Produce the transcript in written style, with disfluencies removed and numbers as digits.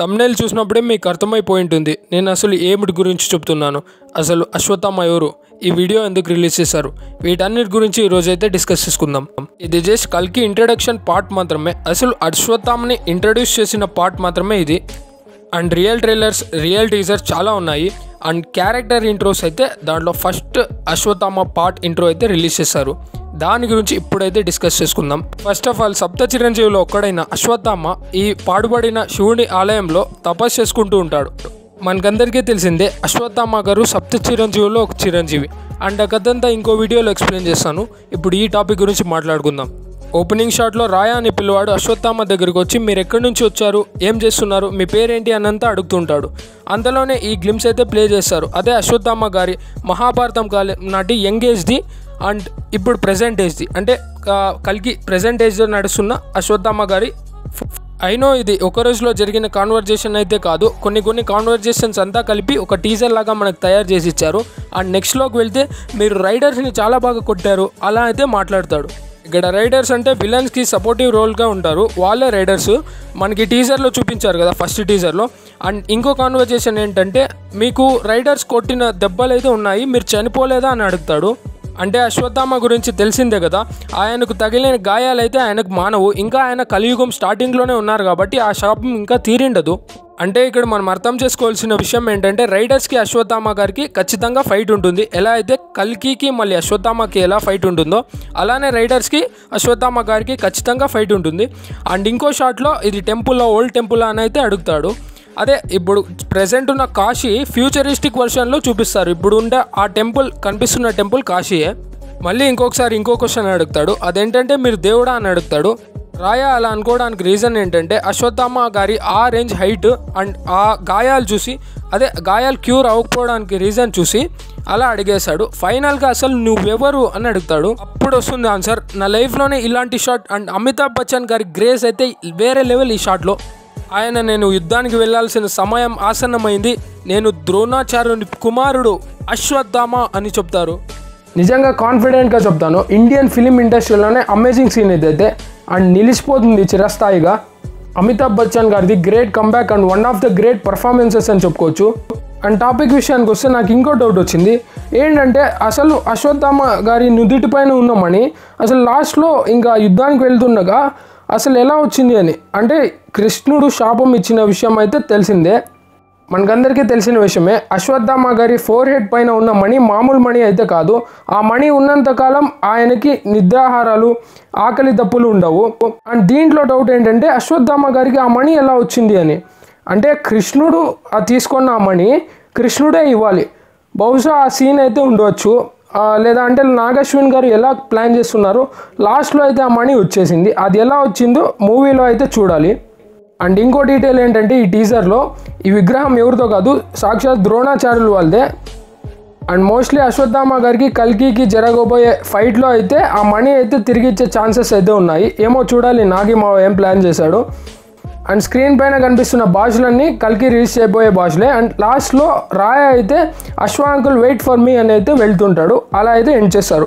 Thumbnail చూసినప్పుడే మీకు అర్థమైపోయి ఉంటుంది నేను అసలు ఏమిటి గురించి చెప్తున్నాను. అసలు అశ్వత్థామ ఎవరు, ఈ వీడియో ఎందుకు రిలీజ్ చేశారు, వీటన్నిటి గురించి ఈరోజైతే డిస్కస్ చేసుకుందాం. ఇది జస్ట్ కల్కి ఇంట్రడక్షన్ పార్ట్ మాత్రమే. అసలు అశ్వత్థామని ఇంట్రడ్యూస్ చేసిన పార్ట్ మాత్రమే ఇది. And real trailers, real teasers చాలా ఉన్నాయి. అండ్ క్యారెక్టర్ ఇంట్రోస్ అయితే దాంట్లో ఫస్ట్ అశ్వత్థామ పార్ట్ ఇంట్రో అయితే రిలీజ్ చేశారు. దాని గురించి ఇప్పుడైతే డిస్కస్ చేసుకుందాం. ఫస్ట్ ఆఫ్ ఆల్, సప్త చిరంజీవిలో ఒక్కడైన అశ్వత్థామ ఈ పాడుబడిన శివుని ఆలయంలో తపస్సు చేసుకుంటూ ఉంటాడు. మనకందరికీ తెలిసిందే అశ్వత్థామ గారు సప్త చిరంజీవిలో ఒక చిరంజీవి. అండ్ ఆ కథంతా ఇంకో వీడియోలో ఎక్స్ప్లెయిన్ చేస్తాను. ఇప్పుడు ఈ టాపిక్ గురించి మాట్లాడుకుందాం. ఓపెనింగ్ షాట్లో రాయా అని పిల్లవాడు అశ్వత్థామ దగ్గరికి వచ్చి మీరు ఎక్కడి నుంచి వచ్చారు, ఏం చేస్తున్నారు, మీ పేరేంటి అన్నంతా అడుగుతుంటాడు. అంతలోనే ఈ గ్లిమ్స్ అయితే ప్లే చేస్తారు. అదే అశ్వత్థామ గారి మహాభారతం నాటి యంగ్ ఏజ్ది అండ్ ఇప్పుడు ప్రెజెంట్ ఏజ్ది, అంటే కల్కి ప్రెజెంట్ ఏజ్లో నడుస్తున్న అశ్వత్థామ గారి. అయినో ఇది ఒక రోజులో జరిగిన కాన్వర్జేషన్ అయితే కాదు, కొన్ని కాన్వర్జేషన్స్ అంతా కలిపి ఒక టీజర్ లాగా మనకు తయారు చేసి ఇచ్చారు. అండ్ నెక్స్ట్లోకి వెళ్తే మీరు రైడర్స్ని చాలా బాగా కొట్టారు అలా అయితే మాట్లాడతాడు. ఇక్కడ రైడర్స్ అంటే విలన్స్కి సపోర్టివ్ రోల్గా ఉంటారు, వాళ్ళే రైడర్స్. మనకి టీజర్లో చూపించారు కదా ఫస్ట్ టీజర్లో. అండ్ ఇంకో కాన్వర్జేషన్ ఏంటంటే మీకు రైడర్స్ కొట్టిన దెబ్బలు అయితే ఉన్నాయి, మీరు చనిపోలేదా అని అడుగుతాడు. అంటే అశ్వత్థామ గురించి తెలిసిందే కదా, ఆయనకు తగిలిన గాయాలైతే ఆయనకు మానవు. ఇంకా ఆయన కలియుగం స్టార్టింగ్లోనే ఉన్నారు కాబట్టి ఆ శాపం ఇంకా తీరిండదు. అంటే ఇక్కడ మనం అర్థం చేసుకోవాల్సిన విషయం ఏంటంటే రైడర్స్కి అశ్వత్థామ గారికి ఖచ్చితంగా ఫైట్ ఉంటుంది. ఎలా అయితే కల్కికి మళ్ళీ అశ్వత్థామకి ఎలా ఫైట్ ఉంటుందో అలానే రైడర్స్కి అశ్వత్థామ గారికి ఖచ్చితంగా ఫైట్ ఉంటుంది. అండ్ ఇంకో షాట్లో ఇది టెంపుల్లో, ఓల్డ్ టెంపుల్ అని అయితే అడుగుతాడు. అదే ఇప్పుడు ప్రెజెంట్ ఉన్న కాశీ ఫ్యూచరిస్టిక్ వర్షన్లో చూపిస్తారు. ఇప్పుడు ఉండే ఆ టెంపుల్, కనిపిస్తున్న టెంపుల్ కాశీయే. మళ్ళీ ఇంకొకసారి ఇంకో క్వశ్చన్ అడుగుతాడు, అదేంటంటే మీరు దేవుడా అని అడుగుతాడు. రాయా అలా అనుకోవడానికి రీజన్ ఏంటంటే అశ్వత్థామ గారి ఆ రేంజ్ హైట్ అండ్ ఆ గాయాలు చూసి, అదే గాయాలు క్యూర్ అవ్వకపోవడానికి రీజన్ చూసి అలా అడిగేశాడు. ఫైనల్గా అసలు నువ్వెవరు అని అడుగుతాడు. అప్పుడు వస్తుంది ఆన్సర్, నా లైఫ్లోనే ఇలాంటి షాట్. అండ్ అమితాబ్ బచ్చన్ గారి గ్రేస్ అయితే వేరే లెవెల్ ఈ షాట్లో. ఆయన నేను యుద్ధానికి వెళ్లాల్సిన సమయం ఆసన్నమైంది, నేను ద్రోణాచార్యుని కుమారుడు అశ్వత్థామ అని చెప్తారు. నిజంగా కాన్ఫిడెంట్గా చెప్తాను, ఇండియన్ ఫిలిం ఇండస్ట్రీలోనే అమేజింగ్ సీన్ ఇదైతే. అండ్ నిలిచిపోతుంది చిరస్థాయిగా. అమితాబ్ బచ్చన్ గారిది great comeback and one of the great performances అని చెప్పుకోవచ్చు. అండ్ టాపిక్ విషయానికి వస్తే నాకు ఇంకో డౌట్ వచ్చింది. ఏంటంటే అసలు అశ్వత్థామ గారి నుదుటిపైన ఉన్నామని అసలు లాస్ట్లో ఇంకా యుద్ధానికి వెళ్తుండగా అసలు ఎలా వచ్చింది అని. అంటే కృష్ణుడు శాపం ఇచ్చిన విషయం అయితే తెలిసిందే, మనకందరికీ తెలిసిన విషయమే. అశ్వత్థామ గారి ఫోర్ హెడ్ పైన ఉన్న మణి మామూలు మణి అయితే కాదు. ఆ మణి ఉన్నంతకాలం ఆయనకి నిద్రాహారాలు, ఆకలి దప్పులు ఉండవు. అండ్ దీంట్లో డౌట్ ఏంటంటే అశ్వత్థామ గారికి ఆ మణి ఎలా వచ్చింది అని. అంటే కృష్ణుడు తీసుకున్న ఆ మణి కృష్ణుడే ఇవ్వాలి. బహుశా ఆ సీన్ అయితే ఉండవచ్చు, లేదా అంటే నాగశ్విన్ గారు ఎలా ప్లాన్ చేస్తున్నారు. లాస్ట్లో అయితే ఆ మనీ వచ్చేసింది, అది ఎలా వచ్చిందో మూవీలో అయితే చూడాలి. అండ్ ఇంకో డీటెయిల్ ఏంటంటే ఈ టీజర్లో ఈ విగ్రహం ఎవరితో కాదు, సాక్షాత్ ద్రోణాచార్యులు వాళ్ళదే. అండ్ మోస్ట్లీ అశ్వత్థామ గారికి కల్కికి జరగబోయే ఫైట్లో అయితే ఆ మనీ అయితే తిరిగి ఇచ్చే ఛాన్సెస్ అయితే ఉన్నాయి. ఏమో చూడాలి నాగి మావ ఏం ప్లాన్ చేశాడు. అండ్ స్క్రీన్ పైన కనిపిస్తున్న భాషలన్నీ కల్కి రిలీజ్ చేయబోయే భాషలే. అండ్ లాస్ట్లో రాయ అయితే అశ్వ అంకుల్ వెయిట్ ఫర్ మీ అని అయితే వెళ్తుంటాడు, అలా అయితే ఎండ్ చేస్తారు.